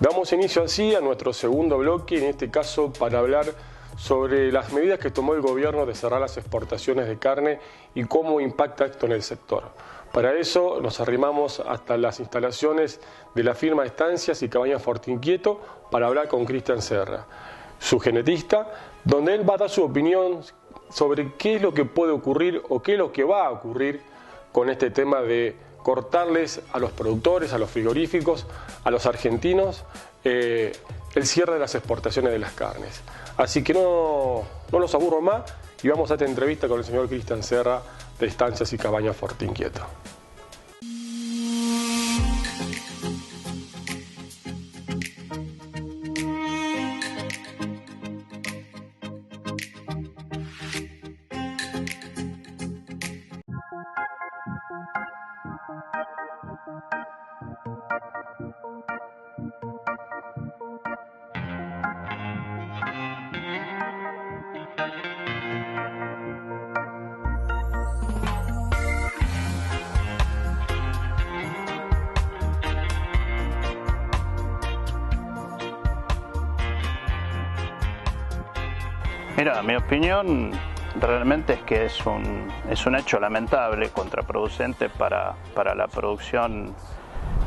Damos inicio así a nuestro segundo bloque, en este caso para hablar sobre las medidas que tomó el gobierno de cerrar las exportaciones de carne y cómo impacta esto en el sector. Para eso nos arrimamos hasta las instalaciones de la firma Estancias y Cabañas Fortinquieto para hablar con Cristian Serra, su genetista, donde él va a dar su opinión sobre qué es lo que puede ocurrir o qué es lo que va a ocurrir con este tema de cortarles a los productores, a los frigoríficos, a los argentinos, el cierre de las exportaciones de las carnes. Así que no los aburro más y vamos a esta entrevista con el señor Cristian Serra de Estancias y Cabañas Fortinquieto. Mira, mi opinión realmente es que es un hecho lamentable, contraproducente para la producción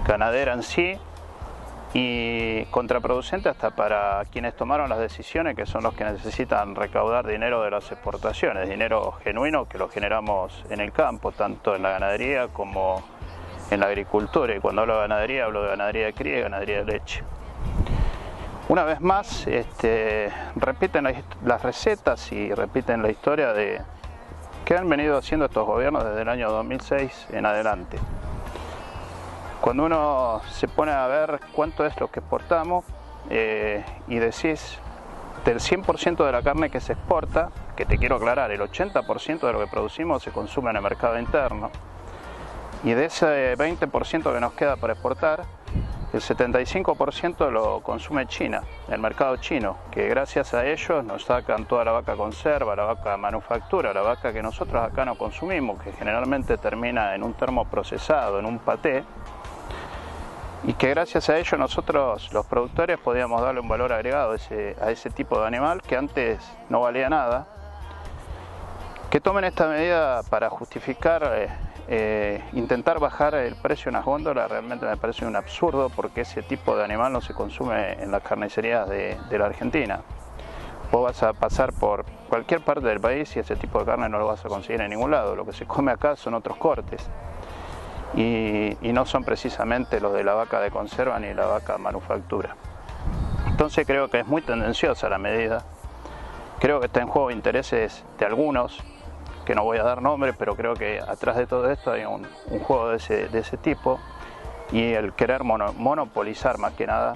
ganadera en sí y contraproducente hasta para quienes tomaron las decisiones, que son los que necesitan recaudar dinero de las exportaciones, dinero genuino que lo generamos en el campo, tanto en la ganadería como en la agricultura. Y cuando hablo de ganadería de cría y ganadería de leche. Una vez más, repiten las recetas y repiten la historia de que han venido haciendo estos gobiernos desde el año 2006 en adelante. Cuando uno se pone a ver cuánto es lo que exportamos y decís del 100% de la carne que se exporta, que te quiero aclarar, el 80% de lo que producimos se consume en el mercado interno, y de ese 20% que nos queda para exportar, el 75% lo consume China, el mercado chino, que gracias a ellos nos sacan toda la vaca conserva, la vaca manufactura, la vaca que nosotros acá no consumimos, que generalmente termina en un termo procesado, en un paté, y que gracias a ello nosotros, los productores, podíamos darle un valor agregado a ese tipo de animal que antes no valía nada. Que tomen esta medida para justificar intentar bajar el precio en las góndolas realmente me parece un absurdo, porque ese tipo de animal no se consume en las carnicerías de la Argentina. Vos vas a pasar por cualquier parte del país y ese tipo de carne no lo vas a conseguir en ningún lado. Lo que se come acá son otros cortes y no son precisamente los de la vaca de conserva ni la vaca manufactura. Entonces creo que es muy tendenciosa la medida. Creo que está en juego intereses de algunos, que no voy a dar nombre, pero creo que atrás de todo esto hay un juego de ese tipo, y el querer monopolizar más que nada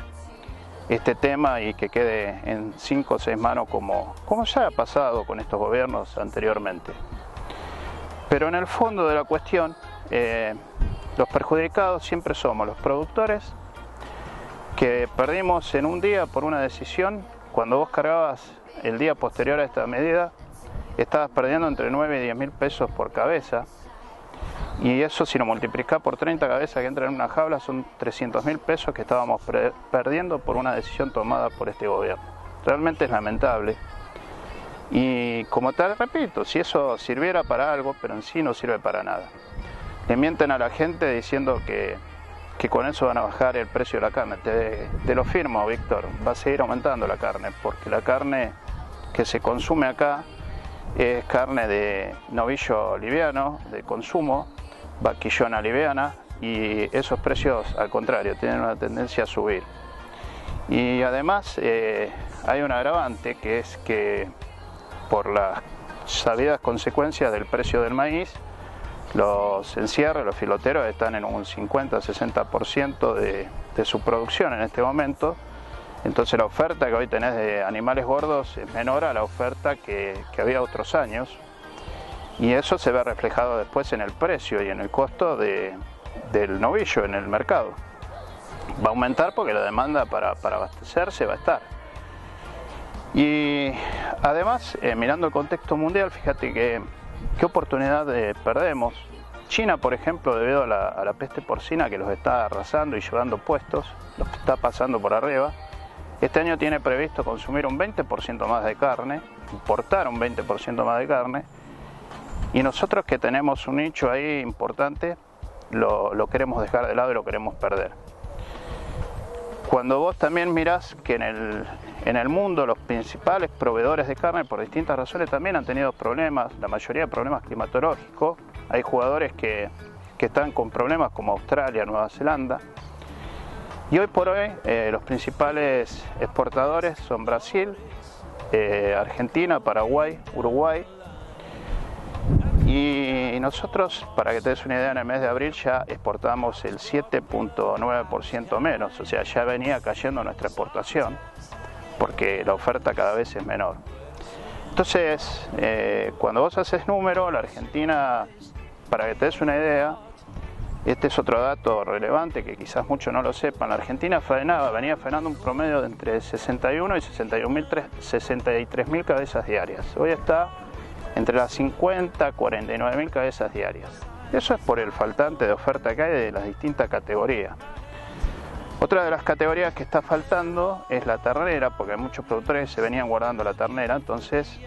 este tema y que quede en 5 o 6 manos como ya ha pasado con estos gobiernos anteriormente. Pero en el fondo de la cuestión, los perjudicados siempre somos los productores, que perdimos en un día por una decisión. Cuando vos cargabas el día posterior a esta medida, estabas perdiendo entre 9 y 10 mil pesos por cabeza, y eso, si lo multiplicás por 30 cabezas que entran en una jaula, son 300 mil pesos que estábamos perdiendo por una decisión tomada por este gobierno. Realmente es lamentable, y como tal, repito, si eso sirviera para algo, pero en sí no sirve para nada. Le mienten a la gente diciendo que con eso van a bajar el precio de la carne. Te lo firmo, Víctor, va a seguir aumentando la carne, porque la carne que se consume acá es carne de novillo liviano, de consumo, vaquillona liviana, y esos precios, al contrario, tienen una tendencia a subir. Y además hay un agravante, que es que por las sabidas consecuencias del precio del maíz, los encierros, los filoteros están en un 50-60% de su producción en este momento. Entonces la oferta que hoy tenés de animales gordos es menor a la oferta que había otros años, y eso se ve reflejado después en el precio y en el costo del novillo en el mercado. Va a aumentar porque la demanda para abastecerse va a estar. Y además, mirando el contexto mundial, fíjate qué oportunidad perdemos China, por ejemplo, debido a la peste porcina que los está arrasando y llevando puestos, los está pasando por arriba, este año tiene previsto consumir un 20% más de carne, importar un 20% más de carne, y nosotros que tenemos un nicho ahí importante, lo queremos dejar de lado y lo queremos perder. Cuando vos también mirás que en el mundo los principales proveedores de carne por distintas razones también han tenido problemas, la mayoría de problemas climatológicos, hay jugadores que están con problemas como Australia, Nueva Zelanda, y hoy por hoy los principales exportadores son Brasil, Argentina, Paraguay, Uruguay. Y nosotros, para que te des una idea, en el mes de abril ya exportamos el 7.9% menos, o sea, ya venía cayendo nuestra exportación, porque la oferta cada vez es menor. Entonces, cuando vos haces número, la Argentina, para que te des una idea, este es otro dato relevante que quizás muchos no lo sepan, la Argentina venía faenando un promedio de entre 61 y 63.000 cabezas diarias. Hoy está entre las 50 y 49.000 cabezas diarias. Eso es por el faltante de oferta que hay de las distintas categorías. Otra de las categorías que está faltando es la ternera, porque hay muchos productores que se venían guardando la ternera, entonces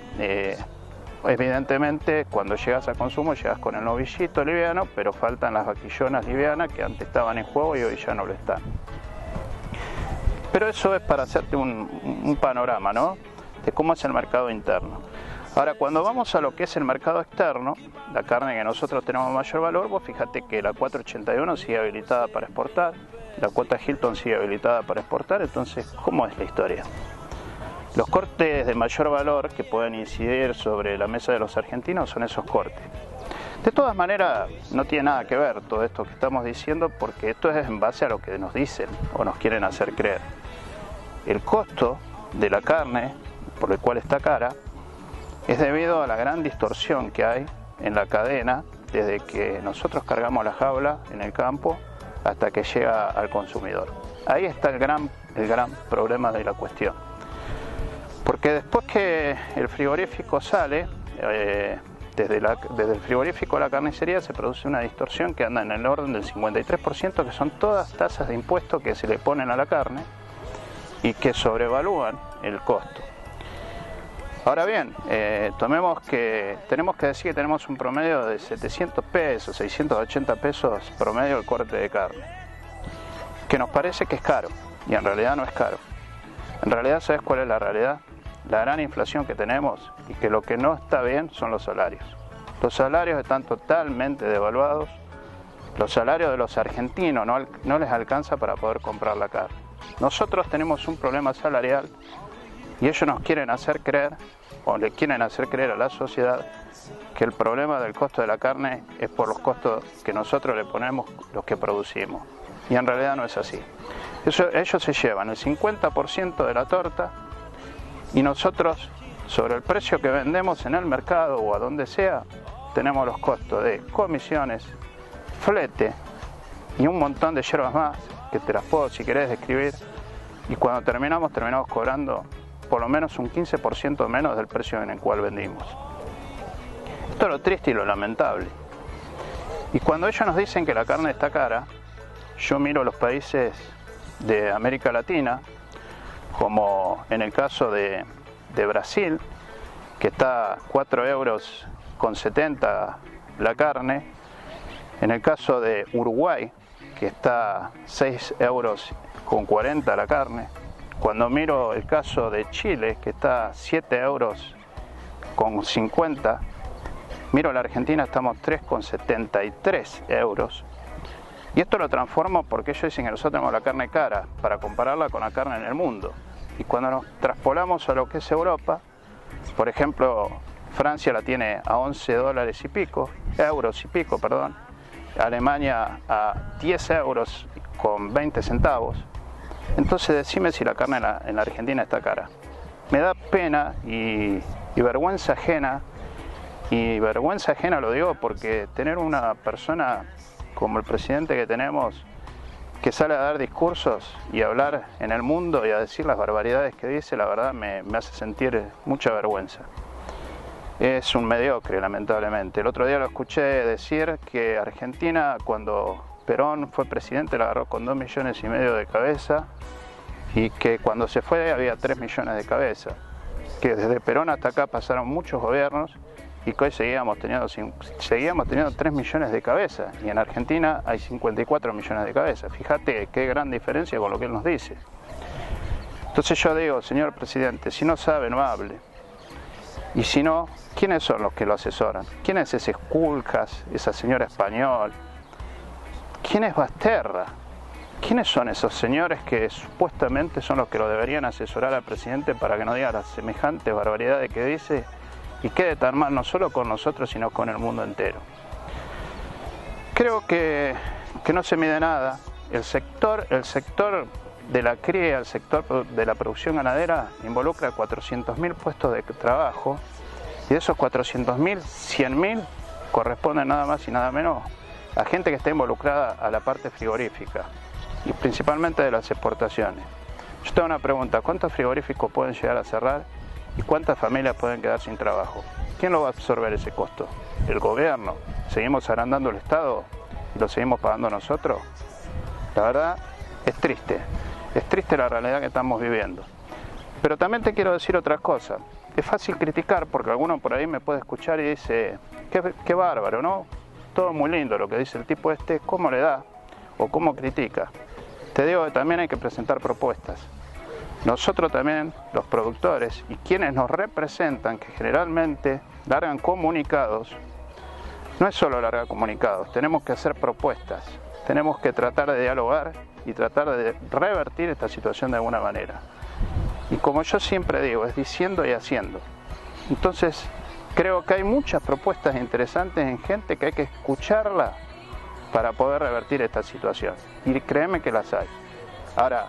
evidentemente cuando llegas a consumo llegas con el novillito liviano, pero faltan las vaquillonas livianas que antes estaban en juego y hoy ya no lo están. Pero eso es para hacerte un panorama, ¿no?, de cómo es el mercado interno. Ahora, cuando vamos a lo que es el mercado externo, la carne que nosotros tenemos mayor valor, vos fíjate que la 481 sigue habilitada para exportar, la cuota Hilton sigue habilitada para exportar, entonces, ¿cómo es la historia? Los cortes de mayor valor que pueden incidir sobre la mesa de los argentinos son esos cortes. De todas maneras, no tiene nada que ver todo esto que estamos diciendo, porque esto es en base a lo que nos dicen o nos quieren hacer creer. El costo de la carne, por el cual está cara, es debido a la gran distorsión que hay en la cadena desde que nosotros cargamos la jaula en el campo hasta que llega al consumidor. Ahí está el gran problema de la cuestión. Porque después que el frigorífico sale, desde el frigorífico a la carnicería se produce una distorsión que anda en el orden del 53%, que son todas tasas de impuestos que se le ponen a la carne y que sobrevalúan el costo. Ahora bien, tenemos que decir que tenemos un promedio de 700 pesos, 680 pesos promedio el corte de carne, que nos parece que es caro, y en realidad no es caro. En realidad, ¿sabes cuál es la realidad? La gran inflación que tenemos y que lo que no está bien son los salarios. Los salarios están totalmente devaluados, los salarios de los argentinos no les alcanza para poder comprar la carne. Nosotros tenemos un problema salarial y ellos nos quieren hacer creer, o le quieren hacer creer a la sociedad, que el problema del costo de la carne es por los costos que nosotros le ponemos, los que producimos. Y en realidad no es así. Ellos se llevan el 50% de la torta y nosotros, sobre el precio que vendemos en el mercado o a donde sea, tenemos los costos de comisiones, flete y un montón de hierbas más, que te las puedo, si querés, describir. Y cuando terminamos cobrando por lo menos un 15% menos del precio en el cual vendimos. Esto es lo triste y lo lamentable. Y cuando ellos nos dicen que la carne está cara, yo miro los países de América Latina, como en el caso de Brasil, que está 4,70 euros la carne, en el caso de Uruguay, que está 6,40 euros la carne. Cuando miro el caso de Chile, que está 7,50 euros, miro la Argentina, estamos 3,73 euros. Y esto lo transformo porque ellos dicen que nosotros tenemos la carne cara, para compararla con la carne en el mundo. Y cuando nos traspolamos a lo que es Europa, por ejemplo, Francia la tiene a 11 dólares y pico, euros y pico, perdón. Alemania a 10 euros con 20 centavos. Entonces decime si la carne en la Argentina está cara. Me da pena y vergüenza ajena, lo digo porque tener una persona como el presidente que tenemos, que sale a dar discursos y a hablar en el mundo y a decir las barbaridades que dice, la verdad me hace sentir mucha vergüenza. es un mediocre, lamentablemente. El otro día lo escuché decir que Argentina, cuando Perón fue presidente, la agarró con 2,5 millones de cabeza, y que cuando se fue había 3 millones de cabeza. Que desde Perón hasta acá pasaron muchos gobiernos y que hoy seguíamos teniendo 3 millones de cabezas, y en Argentina hay 54 millones de cabezas. Fíjate qué gran diferencia con lo que él nos dice. Entonces yo digo, señor presidente, si no sabe, no hable. Y si no, ¿quiénes son los que lo asesoran? ¿Quién es ese Kulkas, esa señora Español? ¿Quién es Basterra? ¿Quiénes son esos señores que supuestamente son los que lo deberían asesorar al presidente para que no diga las semejantes barbaridades que dice y quede tan mal no solo con nosotros, sino con el mundo entero? Creo que no se mide nada. El sector de la cría, el sector de la producción ganadera involucra 400.000 puestos de trabajo, y de esos 400.000, 100.000 corresponden nada más y nada menos a gente que está involucrada a la parte frigorífica y principalmente de las exportaciones. Yo tengo una pregunta: ¿cuántos frigoríficos pueden llegar a cerrar y cuántas familias pueden quedar sin trabajo? ¿Quién lo va a absorber ese costo? ¿El gobierno? ¿Seguimos agrandando el Estado y lo seguimos pagando nosotros? La verdad es triste la realidad que estamos viviendo. Pero también te quiero decir otra cosa. Es fácil criticar porque alguno por ahí me puede escuchar y dice: qué bárbaro, ¿no? Todo muy lindo lo que dice el tipo este, ¿cómo le da? O cómo critica. Te digo que también hay que presentar propuestas. Nosotros también, los productores y quienes nos representan, que generalmente largan comunicados, no es solo largar comunicados, tenemos que hacer propuestas, tenemos que tratar de dialogar y tratar de revertir esta situación de alguna manera. Y como yo siempre digo, es diciendo y haciendo. Entonces, creo que hay muchas propuestas interesantes en gente que hay que escucharla para poder revertir esta situación. Y créeme que las hay. Ahora,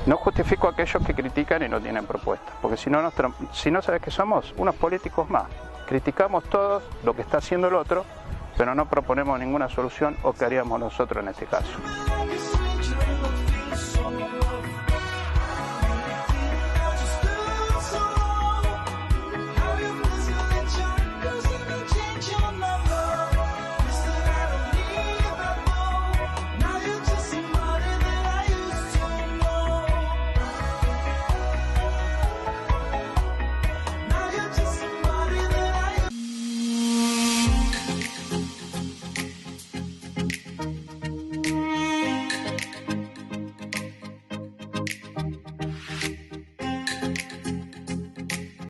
no justifico a aquellos que critican y no tienen propuestas, porque si no, ¿sabes qué somos? Unos políticos más. Criticamos todos lo que está haciendo el otro, pero no proponemos ninguna solución o qué haríamos nosotros en este caso.